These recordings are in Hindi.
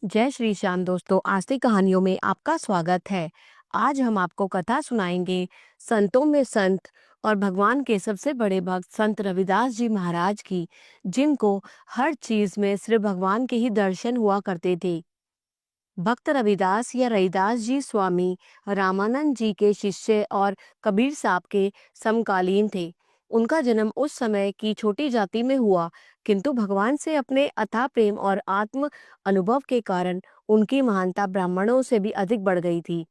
जय श्री श्याम दोस्तों, आस्तिक कहानियों में आपका स्वागत है। आज हम आपको कथा सुनाएंगे संतों में संत और भगवान के सबसे बड़े भक्त संत रविदास जी महाराज की, जिनको हर चीज में सिर्फ भगवान के ही दर्शन हुआ करते थे। भक्त रविदास या रविदास जी स्वामी रामानंद जी के शिष्य और कबीर साहब के समकालीन थे। उनका जन्म उस समय की छोटी जाति में हुआ, किंतु भगवान से अपने अथाह प्रेम और आत्म अनुभव के कारण उनकी महानता ब्राह्मणों से भी अधिक बढ़ गई थी।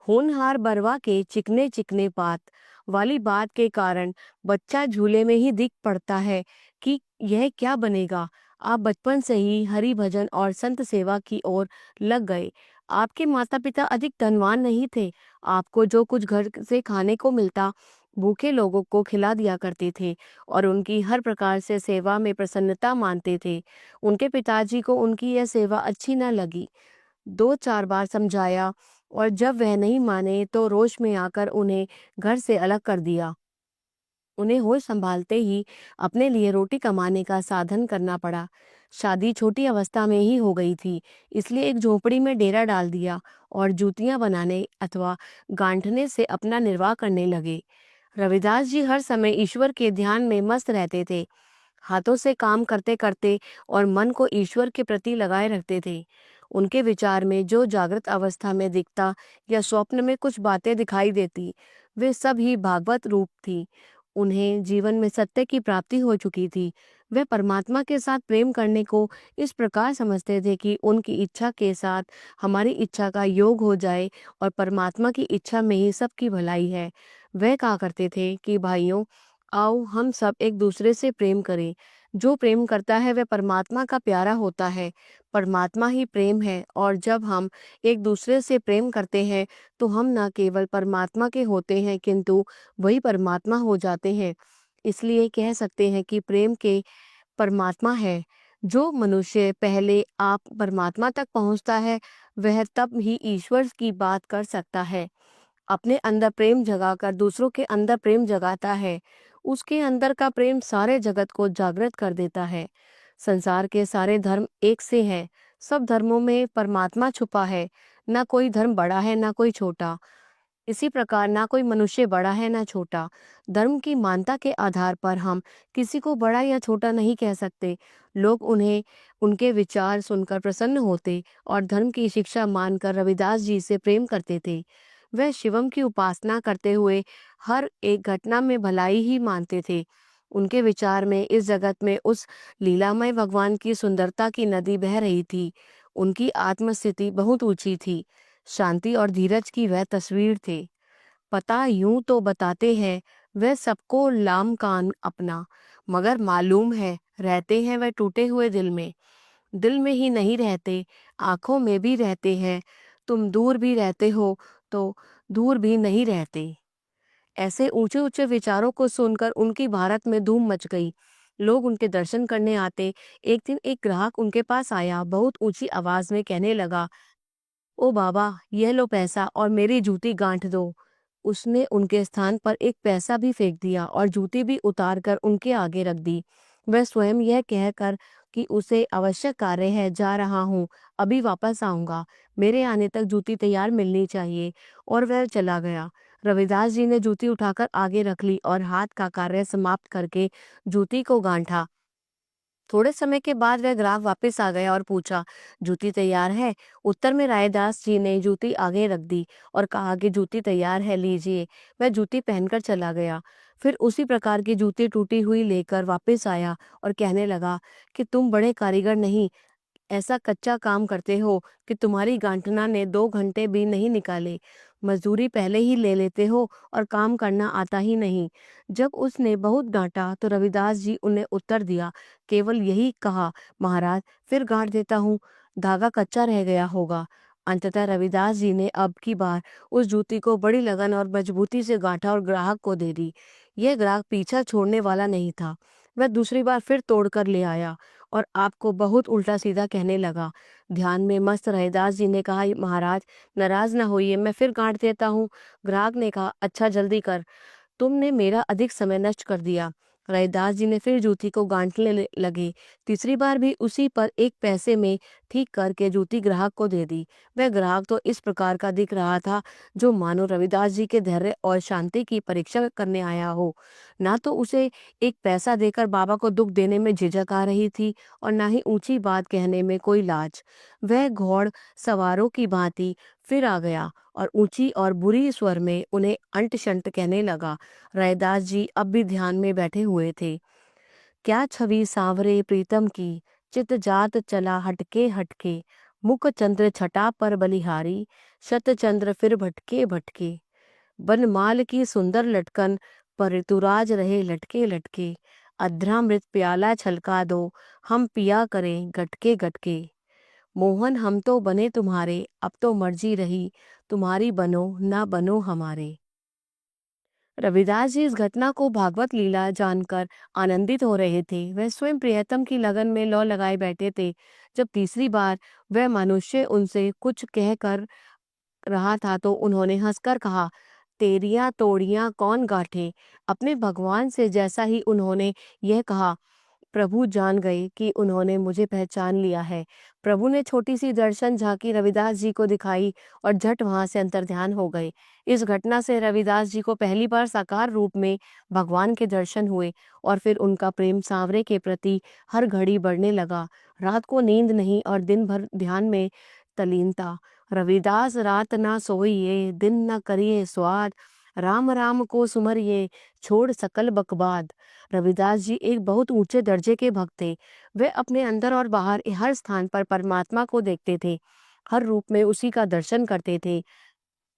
होनहार बरवा के चिकने चिकने पात वाली बात के कारण बच्चा झूले में ही दिख पड़ता है कि यह क्या बनेगा। आप बचपन से ही हरि भजन और संत सेवा की ओर लग गए। आपके माता पिता अधिक धनवान नहीं थे। आपको जो कुछ घर से खाने को मिलता भूखे लोगों को खिला दिया करते थे और उनकी हर प्रकार से सेवा में प्रसन्नता मानते थे। उनके पिताजी को उनकी यह सेवा अच्छी न लगी। दो चार बार समझाया और जब वह नहीं माने तो रोष में आकर उन्हें घर से अलग कर दिया। उन्हें होश संभालते ही अपने लिए रोटी कमाने का साधन करना पड़ा। शादी छोटी अवस्था में ही हो गई थी, इसलिए एक झोपड़ी में डेरा डाल दिया और जूतियां बनाने अथवा गांठने से अपना निर्वाह करने लगे। रविदास जी हर समय ईश्वर के ध्यान में मस्त रहते थे। हाथों से काम करते करते और मन को ईश्वर के प्रति लगाए रखते थे। उनके विचार में जो जागृत अवस्था में दिखता या स्वप्न में कुछ बातें दिखाई देती, वे सब ही भागवत रूप थी। उन्हें जीवन में सत्य की प्राप्ति हो चुकी थी। वे परमात्मा के साथ प्रेम करने को इस प्रकार समझते थे कि उनकी इच्छा के साथ हमारी इच्छा का योग हो जाए और परमात्मा की इच्छा में ही सबकी भलाई है। वह कहा करते थे कि भाइयों, आओ हम सब एक दूसरे से प्रेम करें। जो प्रेम करता है वह परमात्मा का प्यारा होता है। परमात्मा ही प्रेम है और जब हम एक दूसरे से प्रेम करते हैं तो हम न केवल परमात्मा के होते हैं किंतु वही परमात्मा हो जाते हैं। इसलिए कह सकते हैं कि प्रेम के परमात्मा है। जो मनुष्य पहले आप परमात्मा तक पहुंचता है वह तब ही ईश्वर की बात कर सकता है। अपने अंदर प्रेम जगाकर दूसरों के अंदर प्रेम जगाता है। उसके अंदर का प्रेम सारे जगत को जागृत कर देता है। संसार के सारे धर्म एक से हैं। सब धर्मों में परमात्मा छुपा है। ना कोई धर्म बड़ा है ना कोई छोटा। इसी प्रकार ना कोई मनुष्य बड़ा है ना छोटा। धर्म की मान्यता के आधार पर हम किसी को बड़ा या छोटा नहीं कह सकते। लोग उन्हें उनके विचार सुनकर प्रसन्न होते और धर्म की शिक्षा मानकर रविदास जी से प्रेम करते थे। वह शिवम की उपासना करते हुए हर एक घटना में भलाई ही मानते थे। उनके विचार में इस जगत में उस लीलामय भगवान की सुंदरता की नदी बह रही थी। उनकी आत्मस्थिति बहुत ऊंची थी। शांति और धीरज की वह तस्वीर थे। पता यूं तो बताते हैं वह सबको लाम कान अपना, मगर मालूम है रहते हैं वह टूटे हुए दिल में। दिल में ही नहीं रहते, आंखों में भी रहते हैं। तुम दूर भी रहते हो तो दूर भी नहीं रहते। ऐसे ऊंचे ऊंचे विचारों को सुनकर उनकी भारत में धूम मच गई। लोग उनके दर्शन करने आते। एक दिन एक ग्राहक उनके पास आया, बहुत ऊंची आवाज में कहने लगा, ओ बाबा, यह लो पैसा और मेरी जूती गांठ दो। उसने उनके स्थान पर एक पैसा भी फेंक दिया और जूती भी उतार कर उनके आगे रख दी। वह स्वयं यह कहकर कि उसे आवश्यक कार्य है, जा रहा हूँ, अभी वापस आऊंगा, मेरे आने तक जूती तैयार मिलनी चाहिए, और वह चला गया। रविदास जी ने जूती उठाकर आगे रख ली और हाथ का कार्य समाप्त करके जूती को गांठा। थोड़े समय के बाद वह ग्राहक वापस आ गया और पूछा, जूती तैयार है? उत्तर में रायदास जी ने जूती आगे रख दी और कहा कि जूती तैयार है, लीजिए। वह जूती पहनकर चला गया। फिर उसी प्रकार की जूती टूटी हुई लेकर वापस आया और कहने लगा कि तुम बड़े कारीगर नहीं, ऐसा कच्चा काम करते हो कि तुम्हारी गांठना ने 2 घंटे भी नहीं निकाले। मजदूरी पहले ही ले लेते हो और काम करना आता ही नहीं। जब उसने बहुत डांटा तो रविदास जी उन्हें उत्तर दिया, केवल यही कहा, महाराज फिर गांठ देता हूँ, धागा कच्चा रह गया होगा। अंततः रविदास जी ने अब की बार उस जूती को बड़ी लगन और मजबूती से गांठा और ग्राहक को दे दी। यह ग्राहक पीछा छोड़ने वाला नहीं था। वह दूसरी बार फिर तोड़कर ले आया और आपको बहुत उल्टा सीधा कहने लगा। ध्यान में मस्त रैदास जी ने कहा, महाराज नाराज न होइए, मैं फिर गांठ देता हूँ। ग्राहक ने कहा, अच्छा जल्दी कर, तुमने मेरा अधिक समय नष्ट कर दिया। रैदास जी ने फिर जूती को गांठने लगे। तीसरी बार भी उसी पर 1 पैसे में ठीक करके जूती ग्राहक को दे दी। वह ग्राहक तो इस प्रकार का दिख रहा था जो मानो रविदास जी के धैर्य और शांति की परीक्षा करने आया हो। ना तो उसे 1 पैसा देकर बाबा को दुख देने में झिझक आ रही थी और ना ही ऊंची बात कहने में कोई लाज। वह घोड़ सवारों की भांति फिर आ गया और ऊंची और बुरी स्वर में उन्हें अंट शंट कहने लगा। रैदास जी अब भी ध्यान में बैठे हुए थे। क्या छवि सांवरे प्रीतम की, चित जात चला हटके हटके, मुख चंद्र छटा पर बलिहारी, शत चंद्र फिर भटके भटके, बनमाल की सुंदर लटकन पर ऋतुराज रहे लटके लटके, अध्रामृत प्याला छलका दो, हम पिया करें गटके गटके। मोहन हम तो बने तुम्हारे, अब तो मर्जी रही, तुम्हारी बनो ना बनो हमारे। रविदास जी इस घटना को भागवत लीला जानकर आनंदित हो रहे थे। वह स्वयं प्रियतम की लगन में लौ लगाए बैठे थे। जब तीसरी बार वह मनुष्य उनसे कुछ कह कर रहा था तो उन्होंने हंसकर कहा, तेरियां तोड़ियां कौन गांठे। अपने भगवान से जैसा ही उन्होंने यह कहा, प्रभु जान गए कि उन्होंने मुझे पहचान लिया है। प्रभु ने छोटी सी दर्शन झांकी रविदास जी को दिखाई और झट वहां से अंतर्ध्यान हो गए। इस घटना से रविदास जी को पहली बार साकार रूप में भगवान के दर्शन हुए और फिर उनका प्रेम सांवरे के प्रति हर घड़ी बढ़ने लगा। रात को नींद नहीं और दिन भर ध्यान में तलीनता। रविदास रात ना सोइए, दिन न करिए स्वाद, राम राम को सुमरिए, छोड़ सकल बकवाद। रविदास जी एक बहुत ऊंचे दर्जे के भक्त थे। वे अपने अंदर और बाहर हर स्थान पर परमात्मा को देखते थे, हर रूप में उसी का दर्शन करते थे,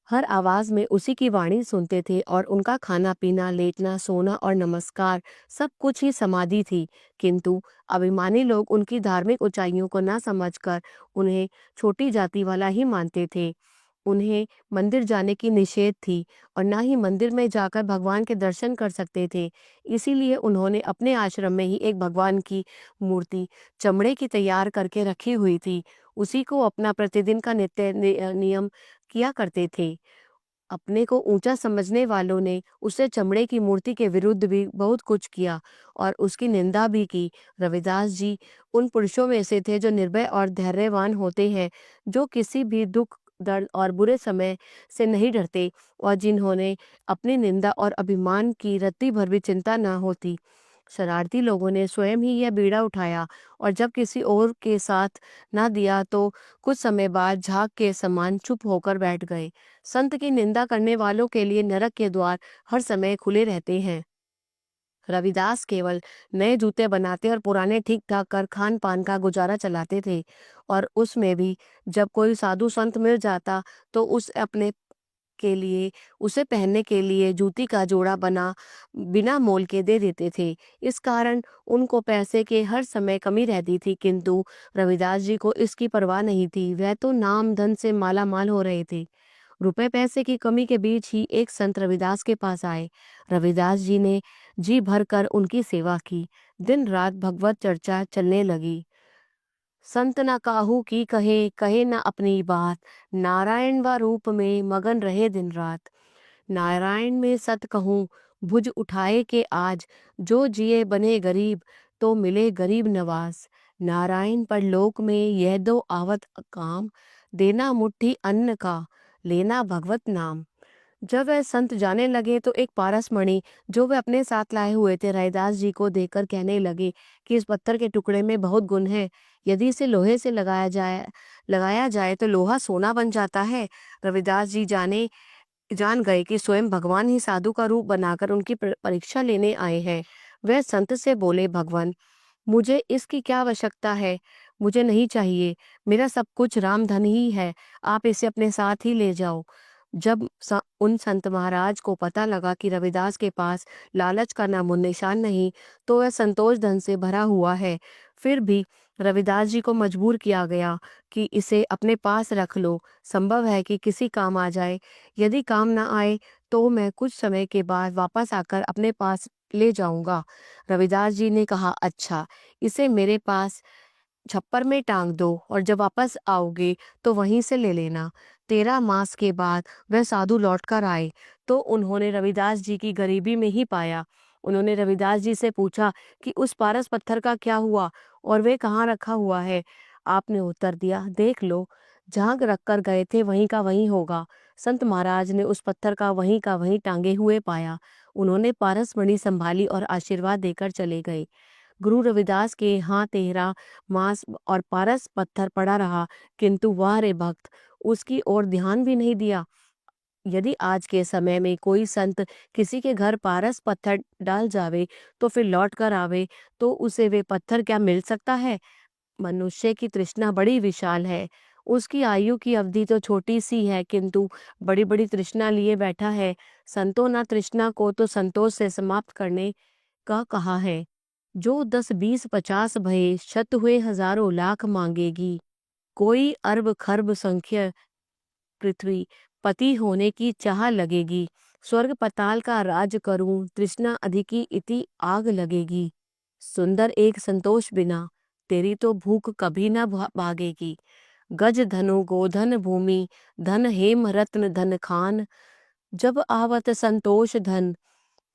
हर आवाज में उसी की वाणी सुनते थे और उनका खाना पीना, लेटना, सोना और नमस्कार सब कुछ ही समाधि थी। किंतु अभिमानी लोग उनकी धार्मिक ऊंचाइयों को न समझकर उन्हें छोटी जाति वाला ही मानते थे। उन्हें मंदिर जाने की निषेध थी और ना ही मंदिर में जाकर भगवान के दर्शन कर सकते थे। इसीलिए उन्होंने अपने आश्रम में ही एक भगवान की मूर्ति चमड़े की तैयार करके रखी हुई थी। उसी को अपना प्रतिदिन का नियम किया करते थे। अपने को ऊंचा समझने वालों ने उसे चमड़े की मूर्ति के विरुद्ध भी बहुत कुछ किया और उसकी निंदा भी की। रविदास जी उन पुरुषों में से थे जो निर्भय और धैर्यवान होते हैं, जो किसी भी दुख, दर्द और बुरे समय से नहीं डरते और जिन्होंने अपनी निंदा और अभिमान की रत्ती भर भी चिंता न होती। शरारती लोगों ने स्वयं ही यह बीड़ा उठाया और जब किसी और के साथ ना दिया तो कुछ समय बाद झाग के समान चुप होकर बैठ गए। संत की निंदा करने वालों के लिए नरक के द्वार हर समय खुले रहते हैं। रविदास केवल नए जूते बनाते और पुराने ठीक ठाक कर खान पान का गुजारा चलाते थे और उसमें भी जब कोई साधु संत मिल जाता तो उस अपने के लिए उसे पहनने के लिए जूती का जोड़ा बना बिना मोल के दे देते थे। इस कारण उनको पैसे के हर समय कमी रहती थी, किंतु रविदास जी को इसकी परवाह नहीं थी। वह तो नाम धन से माला माल हो रहे थे। रुपए पैसे की कमी के बीच ही एक संत रविदास के पास आए। रविदास जी ने जी भर कर उनकी सेवा की। दिन रात भगवत चर्चा चलने लगी। संत न काहू की कहे, कहे न अपनी बात, नारायण व रूप में मगन रहे दिन रात। नारायण में सत कहूँ, भुज उठाए के आज, जो जिए बने गरीब, तो मिले गरीब नवाज। नारायण पर लोक में यह दो आवत काम, देना मुट्ठी अन्न का, लेना भगवत नाम। जब वह संत जाने लगे तो एक पारस मणि जो वे अपने साथ लाए हुए थे रैदास जी को देकर कहने लगे कि इस पत्थर के टुकड़े में बहुत गुण है। यदि इसे लोहे से लगाया जाए तो लोहा सोना बन जाता है। रविदास जी जान गए कि स्वयं भगवान ही साधु का रूप बनाकर उनकी परीक्षा लेने आए हैं। वह संत से बोले, भगवान, मुझे इसकी क्या आवश्यकता है? मुझे नहीं चाहिए। मेरा सब कुछ राम धन ही है। आप इसे अपने साथ ही ले जाओ। जब उन संत महाराज को पता लगा कि रविदास के पास लालच का नामो निशान नहीं, तो वह संतोष धन से भरा हुआ है। फिर भी रविदास जी को मजबूर किया गया कि इसे अपने पास रख लो, संभव है कि किसी काम आ जाए। यदि काम न आए तो मैं कुछ समय के बाद वापस आकर अपने पास ले जाऊंगा। रविदास जी ने कहा, अच्छा, इसे मेरे पास छप्पर में टांग दो और जब वापस आओगे तो वहीं से ले लेना। 13 मास के बाद वह साधु लौटकर आए तो उन्होंने रविदास जी की गरीबी में ही पाया उन्होंने रविदास जी से पूछा कि उस पारस पत्थर का क्या हुआ और वे कहाँ रखा हुआ है। आपने उत्तर दिया, देख लो, जहाँ रख कर गए थे वहीं का वहीं होगा। संत महाराज ने उस पत्थर का वहीं टांगे हुए पाया। उन्होंने पारस मणि संभाली और आशीर्वाद देकर चले गए। गुरु रविदास के यहाँ तेरह मास और पारस पत्थर पड़ा रहा, किंतु वह रे भक्त उसकी ओर ध्यान भी नहीं दिया। यदि आज के समय में कोई संत किसी के घर पारस पत्थर डाल जावे तो फिर लौट कर आवे, तो उसे वे पत्थर क्या मिल सकता है। मनुष्य की तृष्णा बड़ी विशाल है। उसकी आयु की अवधि तो छोटी सी है, किंतु बड़ी बड़ी तृष्णा लिए बैठा है। संतों ना तृष्णा को तो संतोष से समाप्त करने का कहा है। जो 10 20 50 भये शत हुए हजारों लाख मांगेगी। कोई अरब खरब संख्य पृथ्वी पति होने की चाह लगेगी। स्वर्ग पताल का राज करूं तृष्णा अधिकी इति आग लगेगी। सुंदर एक संतोष बिना तेरी तो भूख कभी न भागेगी। गज धनु गोधन भूमि धन हेम रत्न धन खान। जब आवत संतोष धन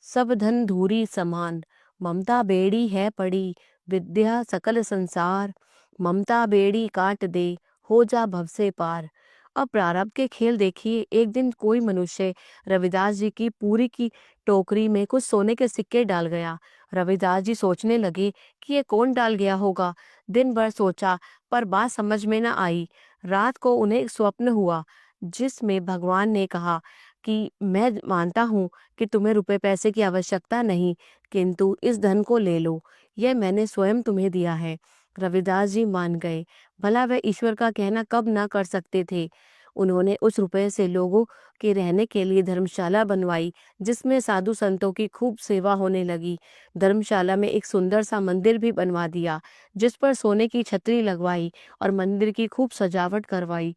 सब धन धूरी समान। ममता बेड़ी है पड़ी विद्या सकल संसार। ममता बेड़ी काट दे हो जा भव से पार। अब प्रारब्ध के खेल देखिए। एक दिन कोई मनुष्य रविदास जी की पूरी की टोकरी में कुछ सोने के सिक्के डाल गया। रविदास जी सोचने लगे कि ये कौन डाल गया होगा। दिन भर सोचा पर बात समझ में न आई। रात को उन्हें एक स्वप्न हुआ जिसमें भगवान ने कहा कि मैं मानता हूँ कि तुम्हें रुपए पैसे की आवश्यकता नहीं, किंतु इस धन को ले लो, यह मैंने स्वयं तुम्हें दिया है। रविदास जी मान गए। भला वह ईश्वर का कहना कब ना कर सकते थे। उन्होंने उस रुपए से लोगों के रहने के लिए धर्मशाला बनवाई, जिसमें साधु संतों की खूब सेवा होने लगी। धर्मशाला में एक सुंदर सा मंदिर भी बनवा दिया, जिस पर सोने की छतरी लगवाई और मंदिर की खूब सजावट करवाई।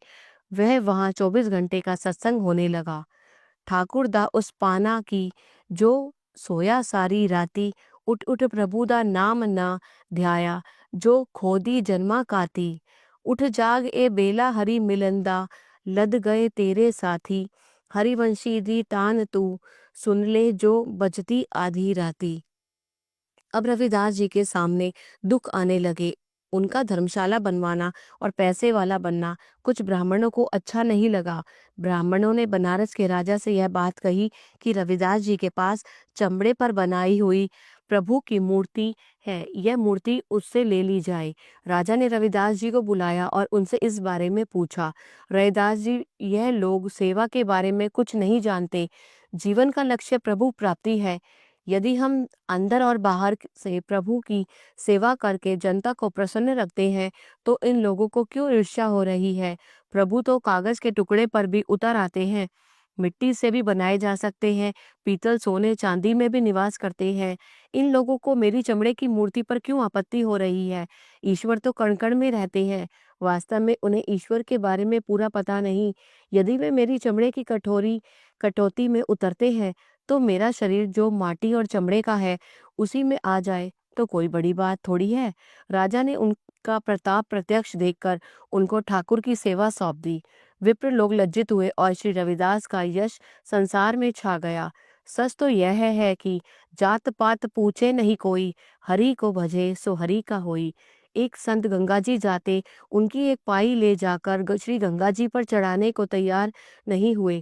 वह वहां 24 घंटे का सत्संग होने लगा। ठाकुर दा उस पाना की जो सोया सारी राती। उठ उठ प्रभु दा नाम ना ध्याया जो खोदी जन्मा काती। उठ जाग ए बेला हरि मिलंदा लद गए तेरे साथी। हरिवंशी दी तान तू सुन ले जो बजती आधी राती। अब रविदास जी के सामने दुख आने लगे। उनका धर्मशाला बनवाना और पैसे वाला बनना कुछ ब्राह्मणों को अच्छा नहीं लगा। ब्राह्मणों ने बनारस के राजा से यह बात कही कि रविदास जी के पास चमड़े पर बनाई हुई प्रभु की मूर्ति है, यह मूर्ति उससे ले ली जाए। राजा ने रविदास जी को बुलाया और उनसे इस बारे में पूछा। रविदास जी, यह लोग सेवा के बारे में कुछ नहीं जानते। जीवन का लक्ष्य प्रभु प्राप्ति है। यदि हम अंदर और बाहर से प्रभु की सेवा करके जनता को प्रसन्न रखते हैं, तो इन लोगों को क्यों ईर्ष्या हो रही है। प्रभु तो कागज के टुकड़े पर भी उतर आते हैं, मिट्टी से भी बनाए जा सकते हैं, पीतल सोने चांदी में भी निवास करते हैं। इन लोगों को मेरी चमड़े की मूर्ति पर क्यों आपत्ति हो रही है। ईश्वर तो कण कण में रहते हैं। वास्तव में उन्हें ईश्वर के बारे में पूरा पता नहीं। यदि वे मेरी चमड़े की कटौती में उतरते हैं, तो मेरा शरीर जो माटी और चमड़े का है उसी में आ जाए तो कोई बड़ी बात थोड़ी है। राजा ने उनका प्रताप प्रत्यक्ष देखकर उनको ठाकुर की सेवा सौंप दी। विप्र लोग लज्जित हुए और श्री रविदास का यश संसार में छा गया। सच तो यह है कि जात पात पूछे नहीं कोई, हरि को भजे सो हरि का होई। एक संत गंगा जी जाते उनकी एक पाई ले जाकर श्री गंगा जी पर चढ़ाने को तैयार नहीं हुए।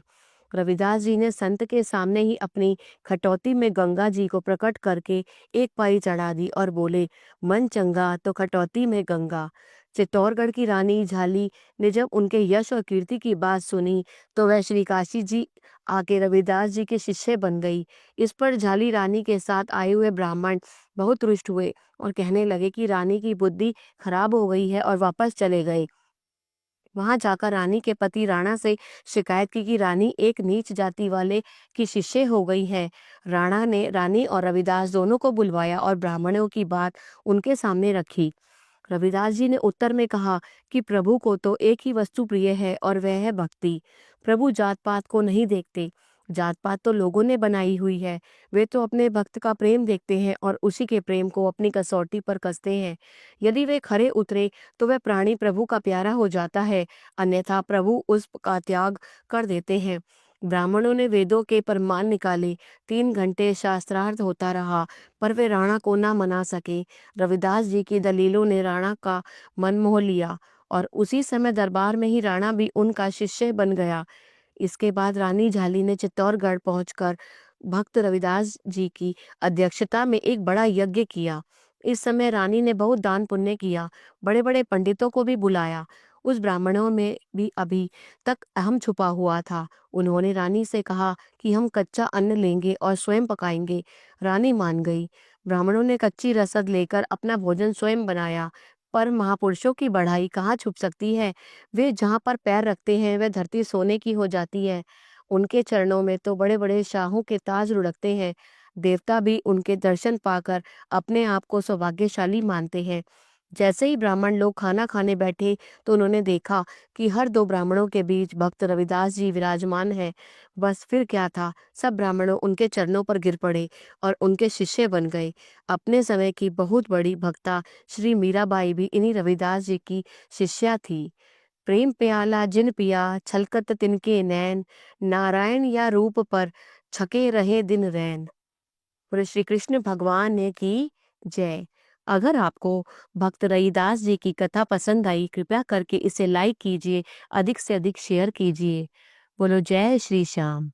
रविदास जी ने संत के सामने ही अपनी खटौती में गंगा जी को प्रकट करके एक पाई चढ़ा दी और बोले, मन चंगा तो खटौती में गंगा। चित्तौड़गढ़ की रानी झाली ने जब उनके यश और कीर्ति की बात सुनी, तो वह श्री काशी जी आके रविदास जी के शिष्य बन गई। इस पर झाली रानी के साथ आए हुए ब्राह्मण बहुत रुष्ट हुए और कहने लगे कि रानी की बुद्धि खराब हो गई है, और वापस चले गए। वहां जाकर रानी के पति राणा से शिकायत की कि रानी एक नीच जाति वाले की शिष्य हो गई है। राणा ने रानी और रविदास दोनों को बुलवाया और ब्राह्मणों की बात उनके सामने रखी। रविदास जी ने उत्तर में कहा कि प्रभु को तो एक ही वस्तु प्रिय है और वह है भक्ति। प्रभु जात पात को नहीं देखते। जात पात तो लोगों ने बनाई हुई है। वे तो अपने भक्त का प्रेम देखते हैं और उसी के प्रेम को अपनी कसौटी पर कसते हैं। यदि वे खरे उतरे तो वह प्राणी प्रभु का प्यारा हो जाता है, अन्यथा प्रभु उस का त्याग कर देते हैं। ब्राह्मणों ने वेदों के प्रमाण निकाले। 3 घंटे शास्त्रार्थ होता रहा, पर वे राणा को ना मना सके। रविदास जी की दलीलों ने राणा का मन मोह लिया और उसी समय दरबार में ही राणा भी उनका शिष्य बन गया। इसके बाद रानी झाली ने चित्तौड़गढ़ पहुंचकर भक्त रविदास जी की अध्यक्षता में एक बड़ा यज्ञ किया। इस समय रानी ने बहुत दान पुण्य किया, बड़े बड़े पंडितों को भी बुलाया। उस ब्राह्मणों में भी अभी तक अहम छुपा हुआ था। उन्होंने रानी से कहा कि हम कच्चा अन्न लेंगे और स्वयं पकाएंगे। रानी मान गई। ब्राह्मणों ने कच्ची रसद लेकर अपना भोजन स्वयं बनाया। पर महापुरुषों की बढ़ाई कहाँ छुप सकती है। वे जहाँ पर पैर रखते हैं वह धरती सोने की हो जाती है। उनके चरणों में तो बड़े बड़े शाहों के ताज लुढ़कते हैं। देवता भी उनके दर्शन पाकर अपने आप को सौभाग्यशाली मानते हैं। जैसे ही ब्राह्मण लोग खाना खाने बैठे तो उन्होंने देखा कि हर दो ब्राह्मणों के बीच भक्त रविदास जी विराजमान है। बस फिर क्या था, सब ब्राह्मणों उनके चरणों पर गिर पड़े और उनके शिष्य बन गए। अपने समय की बहुत बड़ी भक्ता श्री मीराबाई भी इन्हीं रविदास जी की शिष्या थी। प्रेम प्याला जिन पिया छलकत तिनके नैन, नारायण या रूप पर छके रहे दिन रैन। बोले श्री कृष्ण भगवान ने की जय। अगर आपको भक्त रविदास जी की कथा पसंद आई, कृपया करके इसे लाइक कीजिए, अधिक से अधिक शेयर कीजिए। बोलो जय श्री श्याम।